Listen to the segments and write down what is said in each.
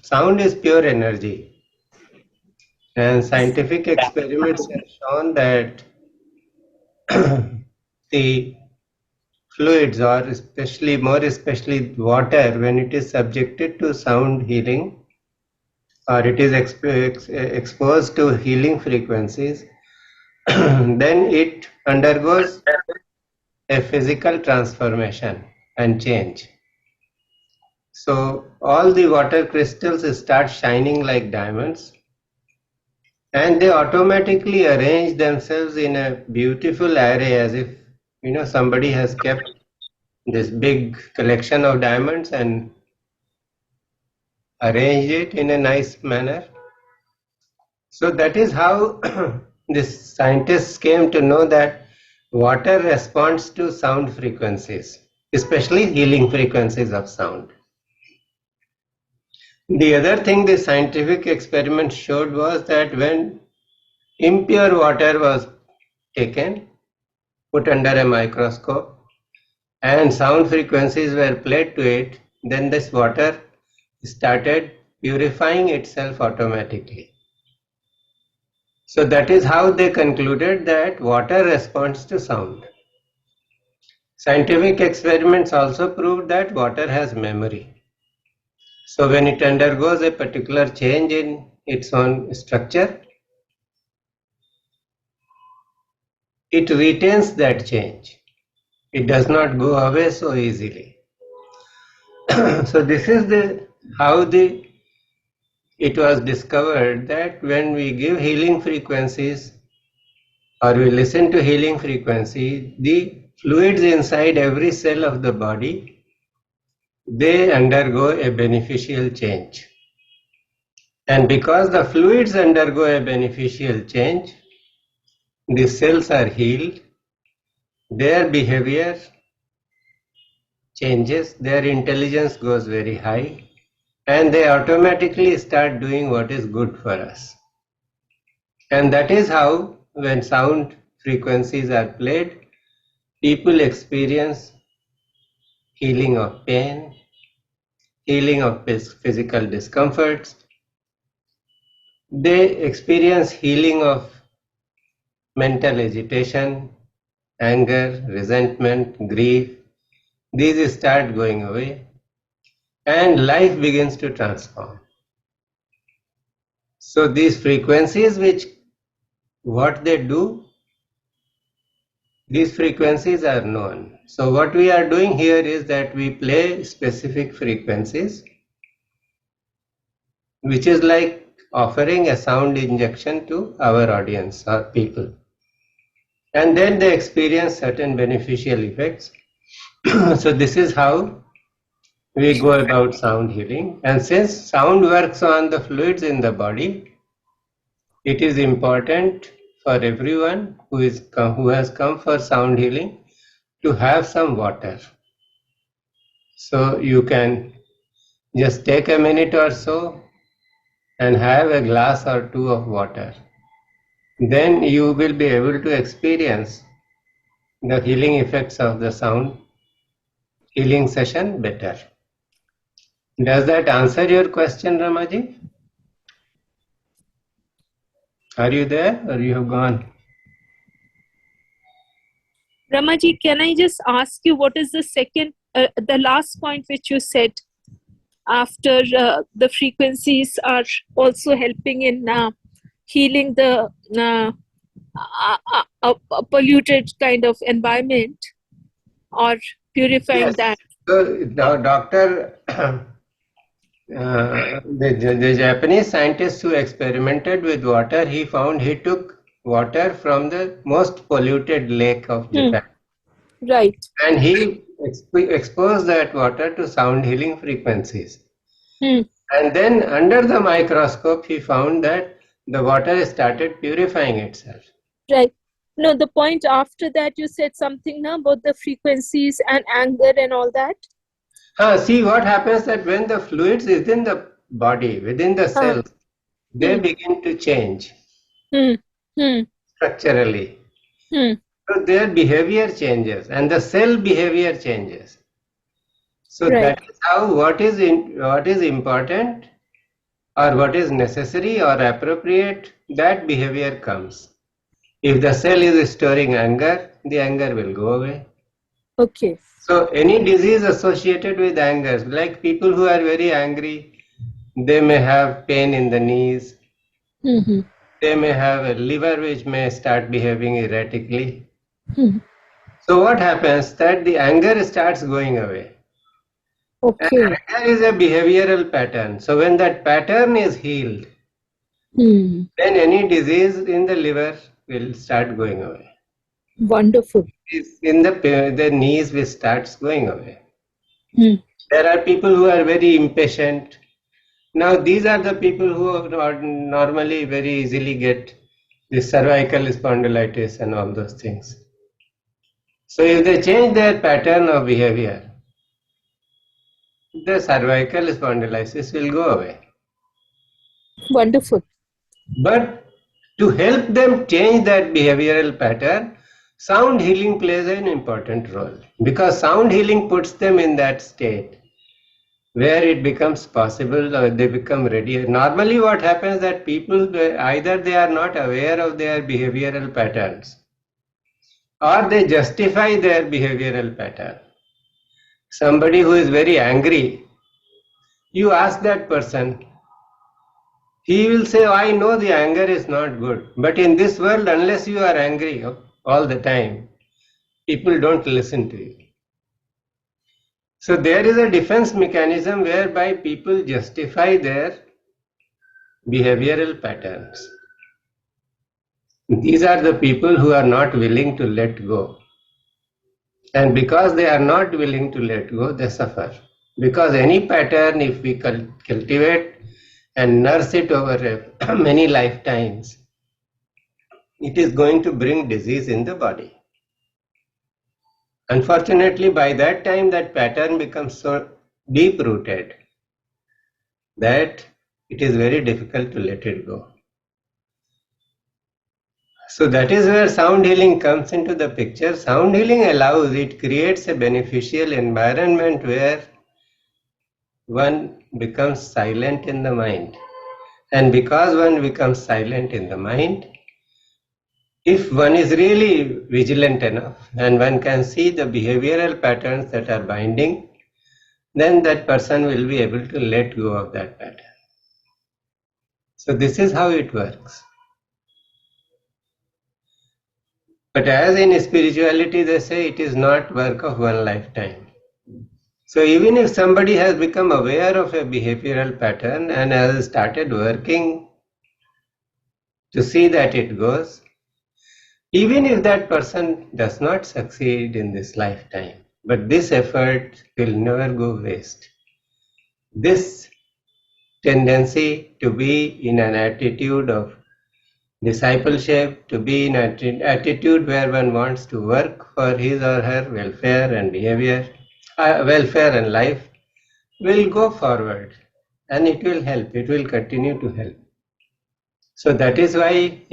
sound is pure energy, and scientific experiments have shown that the fluids, or more especially water, when it is subjected to sound healing, or it is exposed to healing frequencies, then it undergoes a physical transformation and change. So all the water crystals start shining like diamonds, and they automatically arrange themselves in a beautiful array, as if somebody has kept this big collection of diamonds and arranged it in a nice manner. So that is how these scientists came to know that water responds to sound frequencies, especially healing frequencies of sound. The other thing the scientific experiment showed was that when impure water was taken, put under a microscope, and sound frequencies were played to it, then this water started purifying itself automatically. So that is how they concluded that water responds to sound. Scientific experiments also proved that water has memory. So when it undergoes a particular change in its own structure, it retains that change. It does not go away so easily. So this is how it was discovered that when we give healing frequencies, or we listen to healing frequency, the fluids inside every cell of the body, they undergo a beneficial change. And because the fluids undergo a beneficial change, the cells are healed, their behavior changes, their intelligence goes very high, and they automatically start doing what is good for us. And that is how, when sound frequencies are played, people experience healing of pain, healing of physical discomforts. They experience healing of mental agitation, anger, resentment, grief. These start going away, and life begins to transform. So these frequencies, what they do, these frequencies are known. So what we are doing here is that we play specific frequencies, which is like offering a sound injection to our audience or people. And then they experience certain beneficial effects. So this is how we go about sound healing. And since sound works on the fluids in the body, it is important for everyone who has come for sound healing to have some water. So you can just take a minute or so and have a glass or two of water. Then you will be able to experience the healing effects of the sound healing session better. Does that answer your question, Ramaji? Are you there, or you have gone? Ramaji, can I just ask you, what is the second, the last point which you said after the frequencies are also helping in healing the polluted kind of environment, or purifying that? So the Japanese scientist who experimented with water, he took water from the most polluted lake of Japan. Right. And he exposed that water to sound healing frequencies. And then under the microscope, he found that the water started purifying itself. Right. No, the point after that, you said something now about the frequencies and anger and all that. See what happens, that when the fluids is in the body, within the cells, they begin to change structurally. So their behavior changes and the cell behavior changes. So that is how what is important or what is necessary or appropriate, that behavior comes. If the cell is storing anger, the anger will go away. Okay. So any disease associated with anger, like people who are very angry, they may have pain in the knees, Mm-hmm. they may have a liver which may start behaving erratically. Hmm. So what happens that the anger starts going away. And Okay. anger is a behavioral pattern. So when that pattern is healed, Hmm. then any disease in the liver will start going away. Wonderful. It's in the knees which starts going away. Hmm. There are people who are very impatient. Now these are the people who are normally very easily get the cervical spondylitis and all those things. So if they change their pattern of behavior, the cervical spondylitis will go away. Wonderful. But to help them change that behavioral pattern, sound healing plays an important role, because sound healing puts them in that state where it becomes possible or they become ready. Normally what happens that people, either they are not aware of their behavioral patterns or they justify their behavioral pattern. Somebody who is very angry, you ask that person, he will say, I know the anger is not good, but in this world, unless you are angry all the time, people don't listen to you. So there is a defense mechanism whereby people justify their behavioral patterns. These are the people who are not willing to let go. And because they are not willing to let go, they suffer. Because any pattern, if we cultivate and nurse it over many lifetimes, it is going to bring disease in the body. Unfortunately, by that time, that pattern becomes so deep rooted that it is very difficult to let it go. So that is where sound healing comes into the picture. Sound healing allows, it creates a beneficial environment where one becomes silent in the mind. And because one becomes silent in the mind, if one is really vigilant enough and one can see the behavioral patterns that are binding, then that person will be able to let go of that pattern. So this is how it works. But as in spirituality, they say it is not work of one lifetime. So even if somebody has become aware of a behavioral pattern and has started working to see that it goes, even if that person does not succeed in this lifetime, but this effort will never go waste. This tendency to be in an attitude of discipleship, to be in an attitude where one wants to work for his or her welfare and behavior, welfare and life, will go forward, and it will help, it will continue to help. So that is why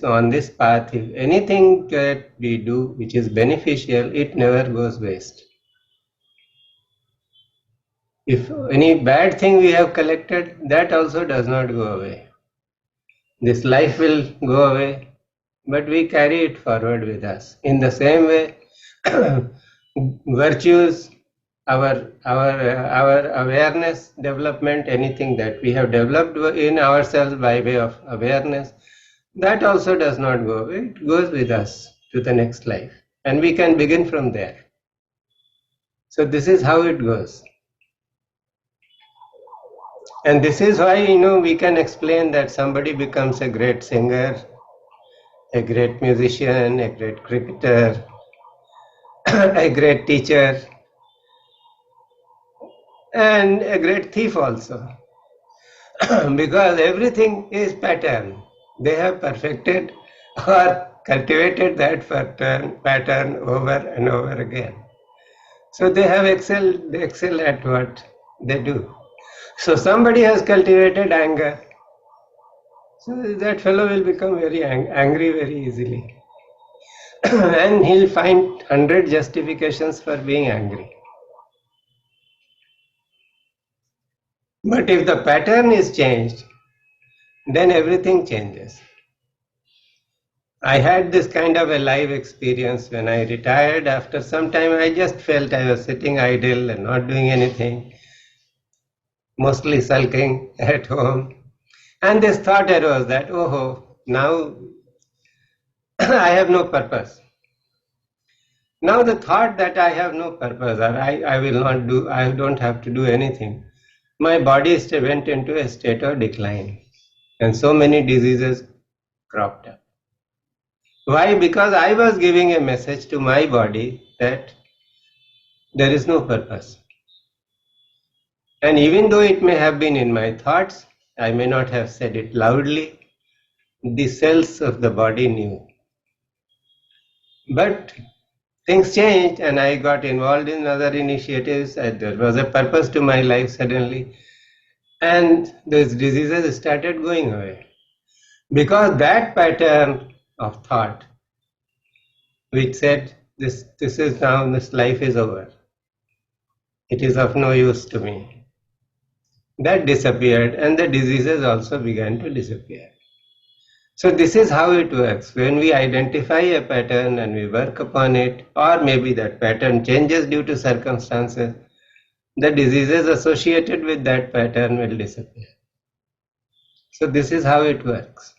on this path, if anything that we do which is beneficial, it never goes waste. If any bad thing we have collected, that also does not go away. This life will go away, but we carry it forward with us. In the same way, virtues, our awareness development, anything that we have developed in ourselves by way of awareness, that also does not go away. It goes with us to the next life, and we can begin from there. So this is how it goes. And this is why, we can explain that somebody becomes a great singer, a great musician, a great cricketer, a great teacher, and a great thief also. Because everything is pattern. They have perfected or cultivated that pattern over and over again. So they excel at what they do. So somebody has cultivated anger. So that fellow will become very angry very easily. And he'll find 100 justifications for being angry. But if the pattern is changed, then everything changes. I had this kind of a live experience when I retired. After some time, I just felt I was sitting idle and not doing anything, mostly sulking at home. And this thought arose that, oh, now I have no purpose. Now the thought that I have no purpose, or I will not do, I don't have to do anything, my body went into a state of decline. And so many diseases cropped up. Why? Because I was giving a message to my body that there is no purpose. And even though it may have been in my thoughts, I may not have said it loudly, the cells of the body knew. But things changed and I got involved in other initiatives. There was a purpose to my life suddenly. And those diseases started going away. Because that pattern of thought, which said, this is now, this life is over. It is of no use to me. That disappeared and the diseases also began to disappear. So this is how it works. When we identify a pattern and we work upon it, or maybe that pattern changes due to circumstances, the diseases associated with that pattern will disappear. So this is how it works.